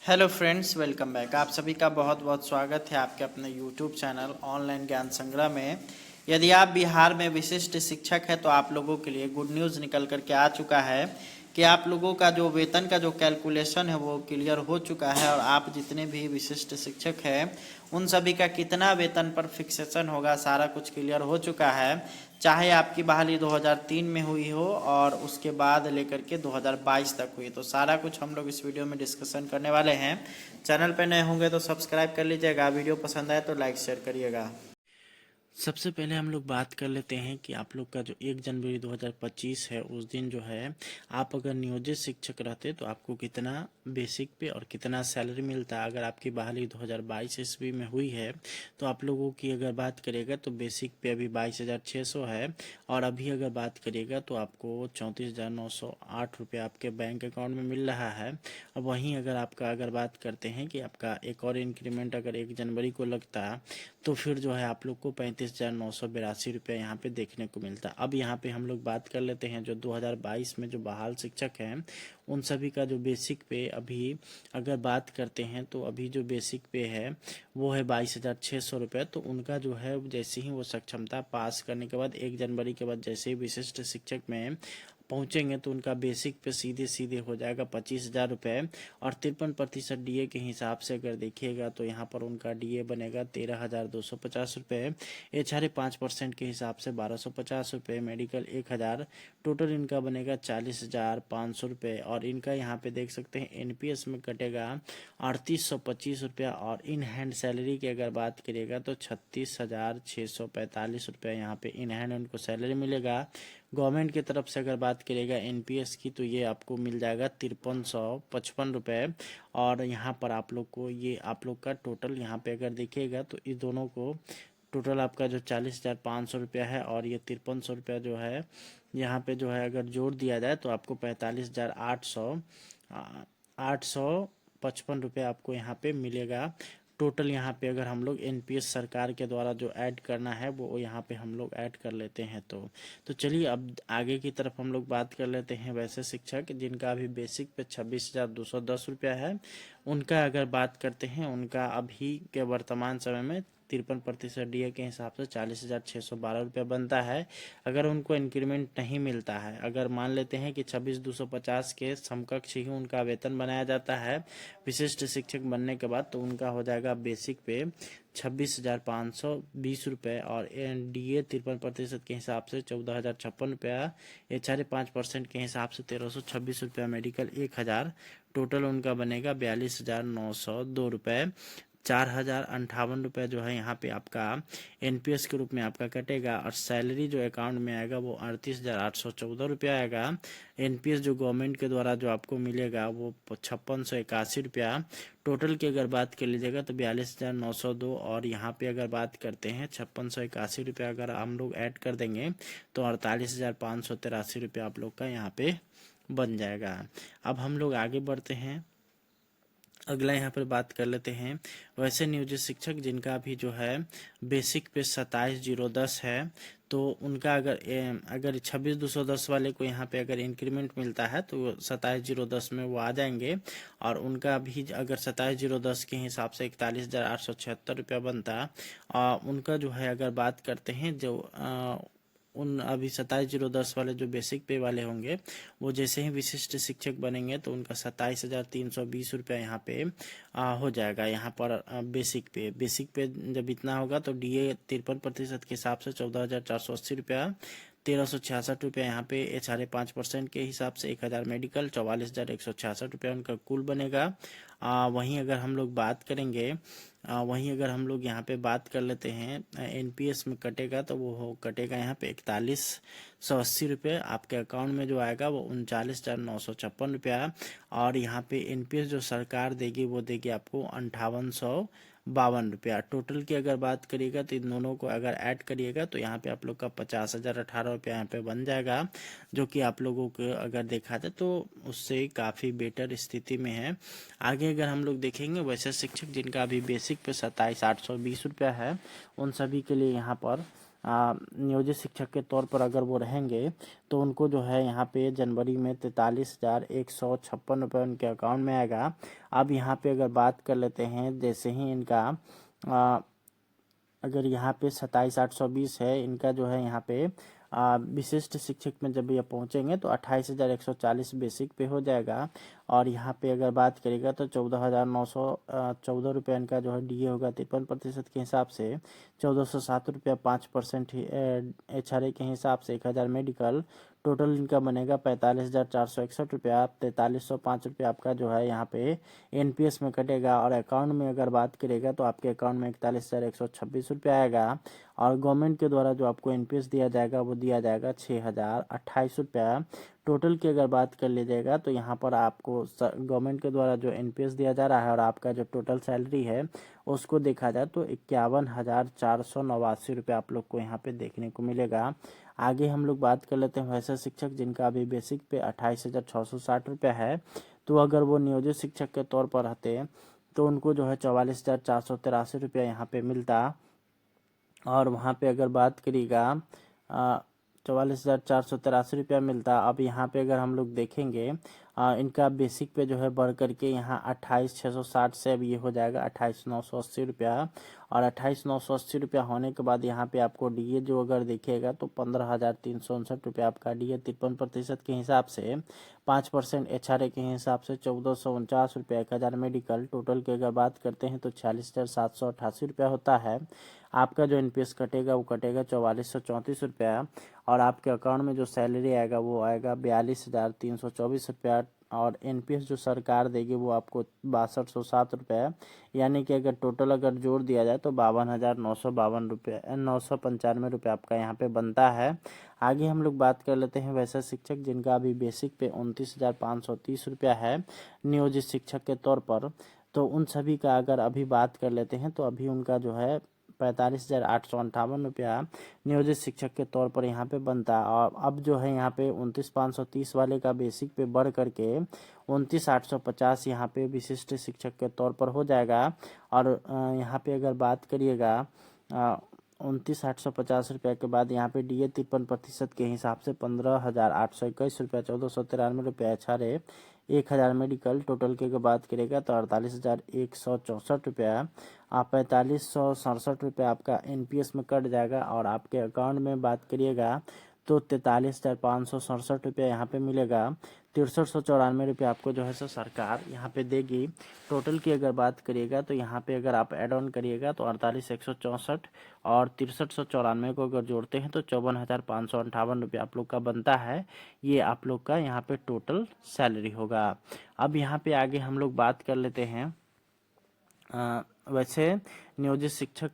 Hello friends, welcome back. आप सभी का बहुत बहुत स्वागत है आपके अपने यूट्यूब चैनल ऑनलाइन ज्ञान संग्रह में। यदि आप बिहार में विशिष्ट शिक्षक हैं तो आप लोगों के लिए गुड न्यूज़ निकल करके आ चुका है कि आप लोगों का जो वेतन का जो कैलकुलेशन है वो क्लियर हो चुका है। और आप जितने भी विशिष्ट शिक्षक हैं उन सभी का कितना वेतन पर फिक्सेशन होगा, सारा कुछ क्लियर हो चुका है। चाहे आपकी बहाली 2003 में हुई हो और उसके बाद लेकर के 2022 तक हुई, तो सारा कुछ हम लोग इस वीडियो में डिस्कशन करने वाले हैं। चैनल पर नए होंगे तो सब्सक्राइब कर लीजिएगा, वीडियो पसंद आए तो लाइक शेयर करिएगा। सबसे पहले हम लोग बात कर लेते हैं कि आप लोग का जो 1 जनवरी 2025 है उस दिन जो है आप अगर नियोजित शिक्षक रहते तो आपको कितना बेसिक पे और कितना सैलरी मिलता। अगर आपकी बहाली 2022 ईस्वी में हुई है तो आप लोगों की अगर बात करिएगा तो बेसिक पे अभी 22,600 है और अभी अगर बात करिएगा तो आपको 34,908 रुपये आपके बैंक अकाउंट में मिल रहा है। अब वहीं अगर बात करते हैं कि आपका एक और इंक्रीमेंट अगर 1 जनवरी को लगता तो फिर जो है आप लोग को 35,982 रुपये यहाँ पे देखने को मिलता। अब यहाँ पे हम लोग बात कर लेते हैं जो 2022 में जो बहाल शिक्षक हैं उन सभी का जो बेसिक पे अभी अगर बात करते हैं तो अभी जो बेसिक पे है वो है 22,600 रुपये। तो उनका जो है जैसे ही वो सक्षमता पास करने के बाद 1 जनवरी के बाद जैसे ही विशिष्ट शिक्षक में पहुंचेंगे तो उनका बेसिक पे सीधे सीधे हो जाएगा 25,000 रुपये। और 53% डीए के हिसाब से अगर देखिएगा तो यहाँ पर उनका डीए बनेगा 13,250 रुपये। एचआरए 5% के हिसाब से 1,250 रुपये, मेडिकल 1,000, टोटल इनका बनेगा 40,500 रुपये। और इनका यहाँ पे देख सकते हैं एनपीएस में कटेगा 3,825 रुपया। और इन हैंड सैलरी की अगर बात करिएगा तो 36,645 रुपये यहाँ पे इन हैंड उनको सैलरी मिलेगा। गवर्नमेंट की तरफ से अगर बात करिएगा एनपीएस की तो ये आपको मिल जाएगा 5355 रुपये। और यहाँ पर आप लोग को ये आप लोग का टोटल यहाँ पे अगर देखिएगा तो इस दोनों को टोटल आपका जो 40,500 रुपया है और ये 5300 रुपया जो है यहाँ पे जो है अगर जोड़ दिया जाए तो आपको 45,855 रुपये आपको यहाँ पे मिलेगा। टोटल यहाँ पे अगर हम लोग एनपीएस सरकार के द्वारा जो ऐड करना है वो यहाँ पे हम लोग ऐड कर लेते हैं। तो चलिए अब आगे की तरफ हम लोग बात कर लेते हैं वैसे शिक्षक जिनका अभी बेसिक पे 26,210 रुपया है। उनका अगर बात करते हैं उनका अभी के वर्तमान समय में 53% डीए के हिसाब से 40,612 रुपया बनता है। अगर उनको इंक्रीमेंट नहीं मिलता है, अगर मान लेते हैं कि 26,250 के समकक्ष ही उनका वेतन बनाया जाता है विशिष्ट शिक्षक बनने के बाद, तो उनका हो जाएगा बेसिक पे 26,520 रुपये और डीए 53% के हिसाब से 14,056 रुपया, एचआरए 5% के हिसाब से 1,326 रुपया, मेडिकल 1,000, टोटल उनका बनेगा 42,902 रुपये। 4,058 रुपये जो है यहाँ पे आपका एनपीएस के रूप में आपका कटेगा। और सैलरी जो अकाउंट में आएगा वो 38,814 रुपया आएगा। एनपीएस जो गवर्नमेंट के द्वारा जो आपको मिलेगा वो 5681 रुपया। टोटल की अगर बात कर लीजिएगा तो 42,902। और यहाँ पे अगर बात करते हैं 5681 रुपया अगर हम लोग ऐड कर देंगे तो 48,583 रुपया आप लोग का यहाँ पे बन जाएगा। अब हम लोग आगे बढ़ते हैं, अगला यहाँ पर बात कर लेते हैं वैसे नियोजित शिक्षक जिनका भी जो है बेसिक पे 27,010 है। तो उनका अगर 26,210 वाले को यहाँ पे अगर इंक्रीमेंट मिलता है तो 27,010 में वो आ जाएंगे। और उनका भी अगर 27,010 के हिसाब से 41,876 रुपया बनता। उनका जो है अगर बात करते हैं जो उन अभी 27,010 वाले जो बेसिक पे वाले होंगे वो जैसे ही विशिष्ट शिक्षक बनेंगे तो उनका 27,320 रुपया यहाँ पे हो जाएगा। यहाँ पर बेसिक पे जब इतना होगा तो डीए 53% के हिसाब से 14,480 रुपया, 1,366 रुपया यहाँ पे एचआरए 5% के हिसाब से 1,000, मेडिकल 44,166 रुपया उनका कुल बनेगा। वहीं अगर हम लोग बात करेंगे यहाँ पे बात कर लेते हैं एनपीएस में कटेगा तो वो कटेगा यहाँ पे 41,180 रुपये। आपके अकाउंट में जो आएगा वो 39,956 रुपया। और यहाँ पे एनपीएस जो सरकार देगी वो देगी आपको 5,852 रुपया। टोटल की अगर बात करिएगा तो इन दोनों को अगर ऐड करिएगा तो यहाँ पे आप लोग का 50,018 रुपया यहाँ पे बन जाएगा, जो कि आप लोगों को अगर देखा जाए तो उससे काफ़ी बेटर स्थिति में है। आगे अगर हम लोग देखेंगे वैसे शिक्षक जिनका अभी बेसिक पे 27,820 रुपया है उन सभी के लिए यहाँ पर नियोजित शिक्षक के तौर पर अगर वो रहेंगे तो उनको जो है यहाँ पे जनवरी में 43,156 रुपये उनके अकाउंट में आएगा। अब यहाँ पे अगर बात कर लेते हैं, जैसे ही इनका अगर यहाँ पे 27,820 है इनका जो है यहाँ पे विशिष्ट शिक्षक में जब ये पहुँचेंगे तो 28,140 बेसिक पे हो जाएगा। और यहाँ पे अगर बात करेगा तो 14,914 रुपये इनका जो है डीए होगा 53% के हिसाब से, 1,407 रुपया 5% HRA के हिसाब से, 1,000 मेडिकल, टोटल इनका बनेगा 45,461 रुपया। 4,305 रुपया आपका जो है यहाँ पे एनपीएस में कटेगा। और अकाउंट में अगर बात करेगा तो आपके अकाउंट में 41,126 रुपया आएगा। और गवर्नमेंट के द्वारा जो आपको एनपीएस दिया जाएगा वो दिया जाएगा 6,028 रुपया। टोटल की अगर बात कर लीजिएगा तो यहाँ पर आपको गवर्नमेंट के द्वारा जो एनपीएस दिया जा रहा है और आपका जो टोटल सैलरी है उसको देखा जाए तो 51,489 रुपये आप लोग को यहाँ पे देखने को मिलेगा। आगे हम लोग बात कर लेते हैं वैसे शिक्षक जिनका अभी बेसिक पे 28,660 रुपये है। तो अगर वो नियोजित शिक्षक के तौर पर रहते तो उनको जो है 44,483 रुपया यहाँ पे मिलता। और वहाँ पे अगर बात करिएगा 44,483 रुपया मिलता। अब यहाँ पे अगर हम लोग देखेंगे इनका बेसिक पे जो है बढ़ करके यहाँ 28,660 से अब ये हो जाएगा 28,980 रुपया। और 28,980 रुपया होने के बाद यहाँ पे आपको डीए जो अगर देखिएगा तो 15,359 रुपया आपका डीए 53% के हिसाब से, 5% HRA के हिसाब से 1,449 रुपया, 1,000 मेडिकल, टोटल की अगर बात करते हैं तो 46,788 रुपया होता है। आपका जो एनपीएस कटेगा वो कटेगा 4,434 रुपया। और आपके अकाउंट में जो सैलरी आएगा वो आएगा 42,324 रुपया। और एनपीएस जो सरकार देगी वो आपको 6207 रुपये, यानी कि अगर टोटल अगर जोड़ दिया जाए तो 52,952 रुपये 995 रुपये आपका यहाँ पे बनता है। आगे हम लोग बात कर लेते हैं वैसे शिक्षक जिनका अभी बेसिक पे 29,530 रुपया है नियोजित शिक्षक के तौर पर। तो उन सभी का अगर अभी बात कर लेते हैं तो अभी उनका जो है 45,858 रुपया नियोजित शिक्षक के तौर पर यहाँ पे बनता। और अब जो है यहाँ पे 29,530 वाले का बेसिक पे बढ़ करके 29,850 यहाँ पे विशिष्ट शिक्षक के तौर पर हो जाएगा। और यहाँ पे अगर बात करिएगा 29,850 रुपये के बाद यहाँ पे डीए 53% के हिसाब से 15,821 रुपया, 1,493 रुपया HRA, 1,000 मेडिकल, टोटल की अगर बात करेगा तो 48,164 रुपया, 45,167 रुपया आपका एनपीएस में कट जाएगा। और आपके अकाउंट में बात करिएगा तो 43,567 रुपया यहाँ पे मिलेगा। 63,194 रुपया आपको जो है सो सरकार यहाँ पे देगी। टोटल की अगर बात करिएगा तो यहाँ पे अगर आप ऐड ऑन करिएगा तो 48,164 और 63,194 को अगर जोड़ते हैं तो 54,558 रुपया आप लोग का बनता है। ये आप लोग का यहाँ पे टोटल सैलरी होगा। अब यहाँ पे आगे हम लोग बात कर लेते हैं वैसे नियोजित शिक्षक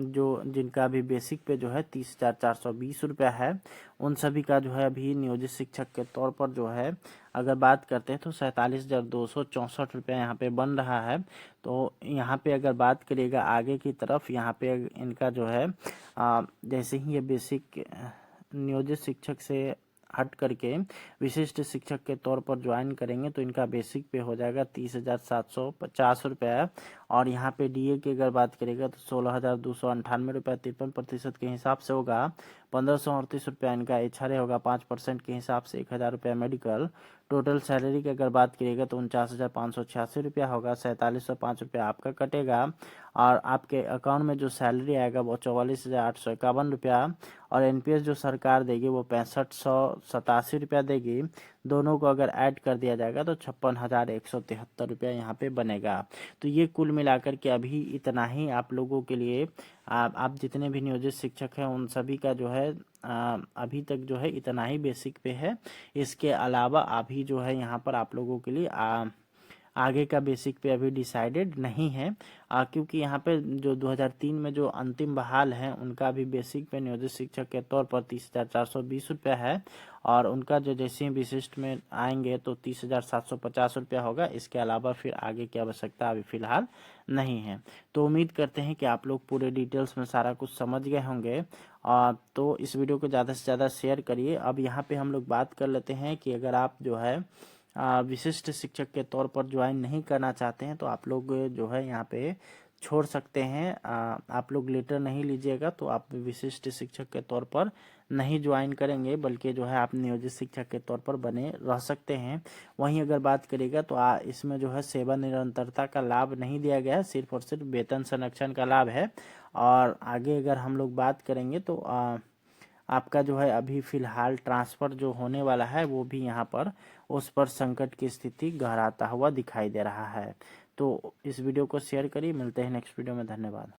जो जिनका अभी बेसिक पे जो है 30,420 रुपया है, उन सभी का जो है अभी नियोजित शिक्षक के तौर पर जो है अगर बात करते हैं तो 47,264 रुपया यहाँ पे बन रहा है। तो यहाँ पे अगर बात करिएगा आगे की तरफ यहाँ पे इनका जो है जैसे ही ये बेसिक नियोजित शिक्षक से हट करके विशिष्ट शिक्षक के तौर पर ज्वाइन करेंगे तो इनका बेसिक पे हो जाएगा 30,750 रुपया। और यहाँ पे डीए की अगर बात करेगा तो 16,298 रुपया 53% के हिसाब से होगा। 1,538 रुपया इनका HRA होगा 5% के हिसाब से, 1,000 रुपया मेडिकल। टोटल सैलरी की अगर बात करिएगा तो 49,586 रुपया होगा, 4705 रुपया आपका कटेगा। और आपके अकाउंट में जो सैलरी आएगा वो 44,851 रुपया। और एनपीएस जो सरकार देगी वो 6587 रुपया देगी। दोनों को अगर ऐड कर दिया जाएगा तो 56,173 रुपया यहाँ पे बनेगा। तो ये कुल मिलाकर के अभी इतना ही आप लोगों के लिए आप जितने भी नियोजित शिक्षक हैं उन सभी का जो है अभी तक जो है इतना ही बेसिक पे है। इसके अलावा अभी जो है यहाँ पर आप लोगों के लिए आगे का बेसिक पे अभी डिसाइडेड नहीं है क्योंकि यहाँ पे जो 2003 में जो अंतिम बहाल हैं उनका भी बेसिक पे नियोजित शिक्षक के तौर पर 30,420 रुपया है। और उनका जो जैसे ही विशिष्ट में आएंगे तो 30,750 रुपया होगा। इसके अलावा फिर आगे की आवश्यकता अभी फिलहाल नहीं है। तो उम्मीद करते हैं कि आप लोग पूरे डिटेल्स में सारा कुछ समझ गए होंगे। तो इस वीडियो को ज़्यादा से ज़्यादा शेयर करिए। अब यहाँ पे हम लोग बात कर लेते हैं कि अगर आप जो है विशिष्ट शिक्षक के तौर पर ज्वाइन नहीं करना चाहते हैं तो आप लोग जो है यहाँ पे छोड़ सकते हैं। आप लोग लेटर नहीं लीजिएगा तो आप विशिष्ट शिक्षक के तौर पर नहीं ज्वाइन करेंगे, बल्कि जो है आप नियोजित शिक्षक के तौर पर बने रह सकते हैं। वहीं अगर बात करेगा तो इसमें जो है सेवा निरंतरता का लाभ नहीं दिया गया है, सिर्फ और सिर्फ वेतन संरक्षण का लाभ है। और आगे अगर हम लोग बात करेंगे तो आपका जो है अभी फिलहाल ट्रांसफ़र जो होने वाला है वो भी यहाँ पर उस पर संकट की स्थिति गहराता हुआ दिखाई दे रहा है। तो इस वीडियो को शेयर करिए, मिलते हैं नेक्स्ट वीडियो में, धन्यवाद।